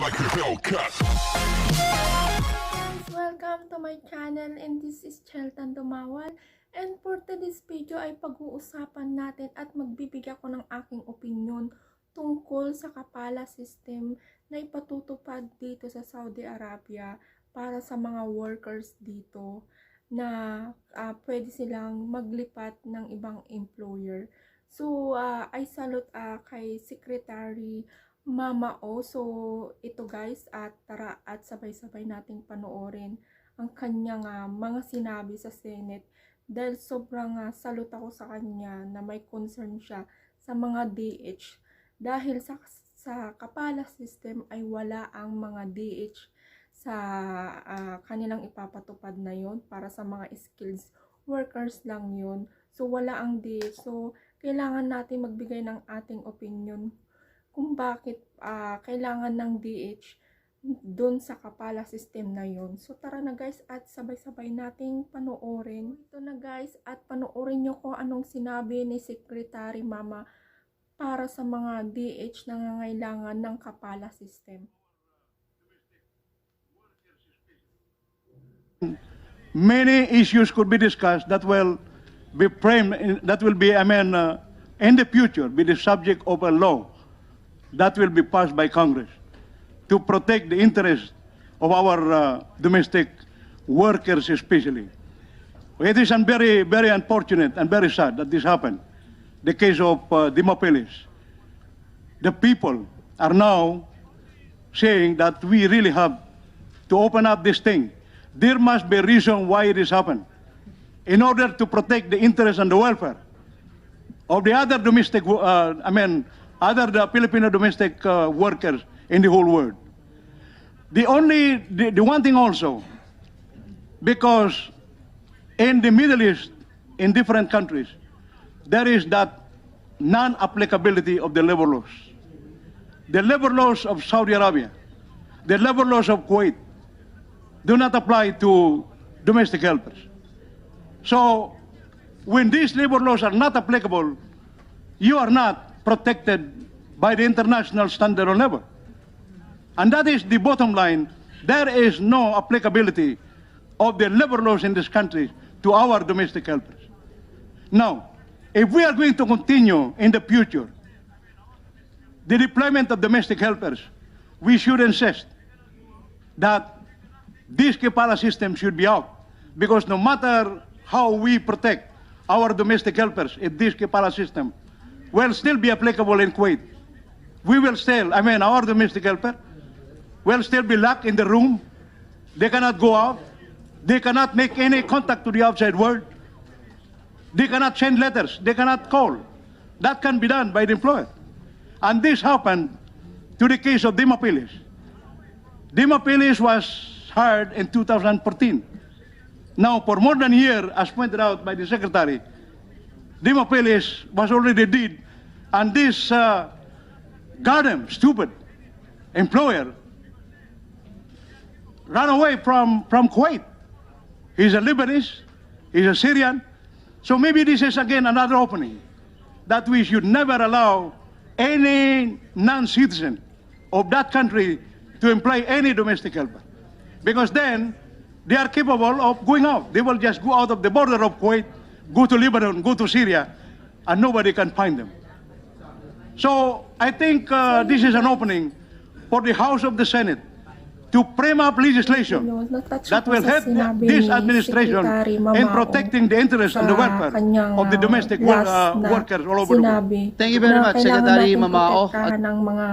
like a Hellcat. Welcome to my channel, and this is Cheltan Dumawal, and for today's video ay pag-uusapan natin at magbibigay ako ng aking opinion tungkol sa Kafala System na ipatutupad dito sa Saudi Arabia para sa mga workers dito na pwede silang maglipat ng ibang employer. So I salute kay Secretary Mama O. So ito guys, at tara at sabay-sabay nating panoorin ang kanyang mga sinabi sa Senate, dahil sobrang salute ako sa kanya na may concern siya sa mga DH, dahil sa Kafala System ay wala ang mga DH sa kanilang ipapatupad na yon, para sa mga skills workers lang yon. So wala ang DH, so kailangan natin magbigay ng ating opinion kung bakit kailangan ng DH doon sa Kafala System na yon. So tara na guys at sabay-sabay nating panoorin. Ito na guys, at panoorin nyo kung anong sinabi ni Secretary Mama para sa mga DH na nangangailangan ng Kafala System. Many issues could be discussed that will be framed, in the future be the subject of a law that will be passed by Congress to protect the interests of our domestic workers especially. It is very, very unfortunate and very sad that this happened. The case of Dimopilis. The people are now saying that we really have to open up this thing. There must be a reason why it has happened, in order to protect the interests and the welfare of the other domestic, the Filipino domestic workers in the whole world. The one thing also, because in the Middle East, in different countries, there is that non-applicability of the labor laws. The labor laws of Saudi Arabia, the labor laws of Kuwait, do not apply to domestic helpers. So, when these labor laws are not applicable, you are not protected by the international standard on labor. And that is the bottom line. There is no applicability of the labor laws in this country to our domestic helpers. Now, if we are going to continue in the future the deployment of domestic helpers, we should insist that this Kafala system should be out, because no matter how we protect our domestic helpers, if this Kafala system will still be applicable in Kuwait, we will still, our domestic helper will still be locked in the room. They cannot go out. They cannot make any contact to the outside world. They cannot send letters. They cannot call. That can be done by the employer. And this happened to the case of Dimopilis. Dimopilis was hired in 2014. Now, for more than a year, as pointed out by the Secretary, Dimopilis was already dead, and this goddamn stupid employer ran away from Kuwait. He's a Lebanese, he's a Syrian, so maybe this is again another opening that we should never allow any non-citizen of that country to employ any domestic helper, because then they are capable of going out. They will just go out of the border of Kuwait, go to Lebanon, go to Syria, and nobody can find them. So I think this is an opening for the House of the Senate to frame up legislation that will help this administration in protecting the interests and the welfare of the domestic workers all over the world. Thank you very much, Secretary Mama O. Ng mga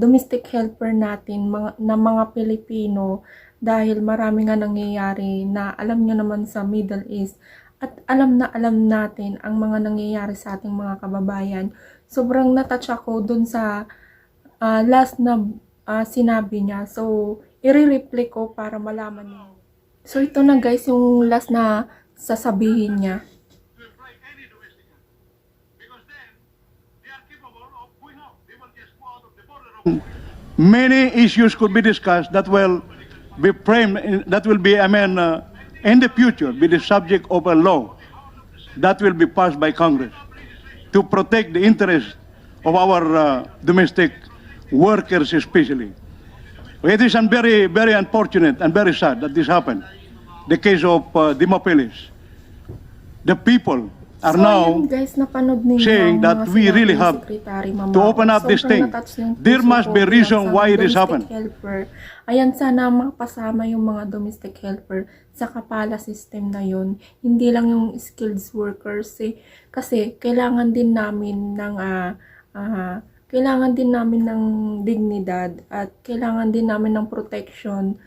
domestic helper natin, na mga Pilipino, dahil marami nga nangyayari na alam nyo naman sa Middle East, at alam natin ang mga nangyayari sa ating mga kababayan. Sobrang natouch ako dun sa last na sinabi niya. So, i-replay ko para malaman niyo. So, ito na guys yung last na sasabihin niya. Many issues could be discussed that will be framed, in the future be the subject of a law that will be passed by Congress to protect the interests of our domestic workers especially. It is very, very unfortunate and very sad that this happened. The case of Dimopilis. The people are now ayun guys, napanood ninyo saying ang that mga we sinabi really ni have Secretary Mama to O. open up this Sobrang thing. na-touch yung There puso must ko be a bilang reason isang why this domestic happened. helper. Ayan, sana makapasama yung mga domestic helper sa Kafala System na yun. Hindi lang yung skilled workers kasi kailangan din namin ng dignidad at kailangan din namin ng protection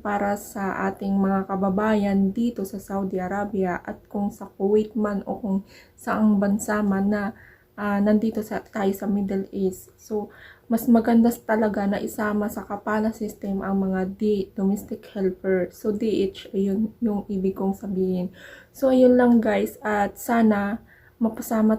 para sa ating mga kababayan dito sa Saudi Arabia at kung sa Kuwait man o kung saang bansa man na nandito tayo sa Middle East. So, mas maganda talaga na isama sa Kafala System ang mga domestic helper. So, DH, ayun yung ibig kong sabihin. So, ayun lang guys, at sana mapasama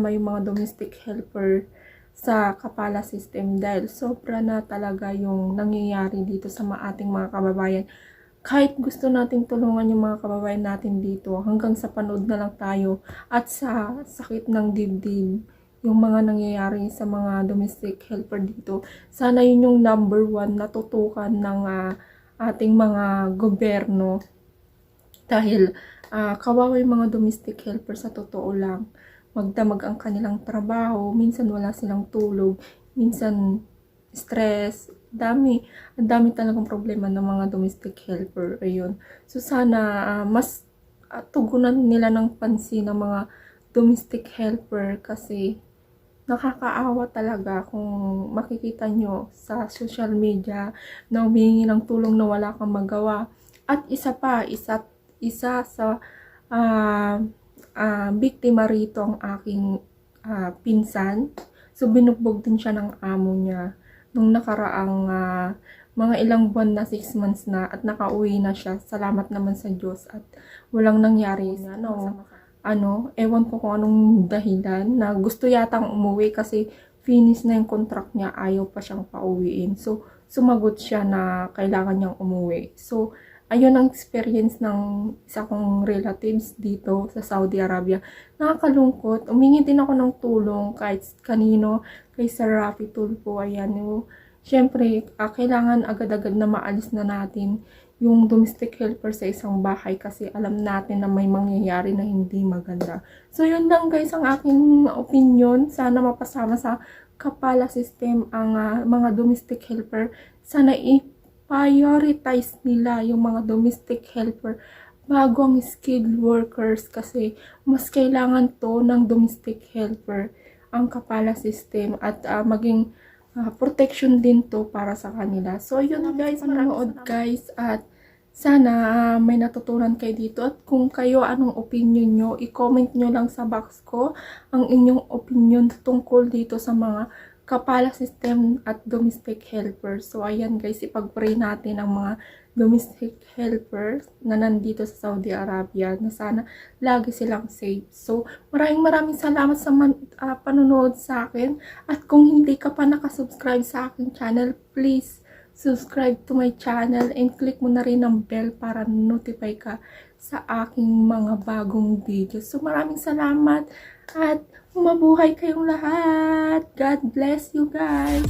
yung mga domestic helper sa Kafala System dahil sobra na talaga yung nangyayari dito sa ating mga kababayan. Kahit gusto nating tulungan yung mga kababayan natin dito, hanggang sa panood na lang tayo at sa sakit ng dibdib yung mga nangyayari sa mga domestic helper dito. Sana yun yung number 1 na tutukan ng ating mga gobyerno dahil kawawa yung mga domestic helper sa totoo lang. Magdamag ang kanilang trabaho, minsan wala silang tulog, minsan stress, ang dami talagang problema ng mga domestic helper. Ayun. So sana mas tugunan nila ng pansin ng mga domestic helper kasi nakakaawa talaga kung makikita nyo sa social media na humihingi ng tulong na wala kang magawa. At isa sa biktima rito ang aking pinsan. So, binugbog din siya ng amo niya nung nakaraang mga ilang buwan na 6 months na at nakauwi na siya. Salamat naman sa Diyos at walang nangyari. Ewan ko kung anong dahilan na gusto yatang umuwi kasi finish na yung contract niya, ayaw pa siyang pauwiin. So, sumagot siya na kailangan niyang umuwi. So, ayun ang experience ng isa kong relatives dito sa Saudi Arabia. Nakakalungkot. Umingi din ako ng tulong kahit kanino, kay Sir Rafi Tulfo. Ayan, syempre, kailangan agad-agad na maalis na natin yung domestic helper sa isang bahay kasi alam natin na may mangyayari na hindi maganda. So, yun lang guys ang aking opinion. Sana mapasama sa Kafala System ang mga domestic helper. Sana prioritize nila yung mga domestic helper bago ang skilled workers kasi mas kailangan to ng domestic helper ang Kafala System at maging protection din to para sa kanila. So yun guys, manood guys at sana may natutunan kayo dito at kung kayo anong opinion nyo, i-comment nyo lang sa box ko ang inyong opinion tungkol dito sa mga Kafala System at domestic helpers. So, ayan guys, ipag-pray natin ang mga domestic helpers na nandito sa Saudi Arabia na sana lagi silang safe. So, maraming salamat sa panonood sa akin. At kung hindi ka pa nakasubscribe sa aking channel, please subscribe to my channel and click mo na rin ang bell para notify ka sa aking mga bagong videos. So, maraming salamat at mabuhay kayong lahat. God bless you guys.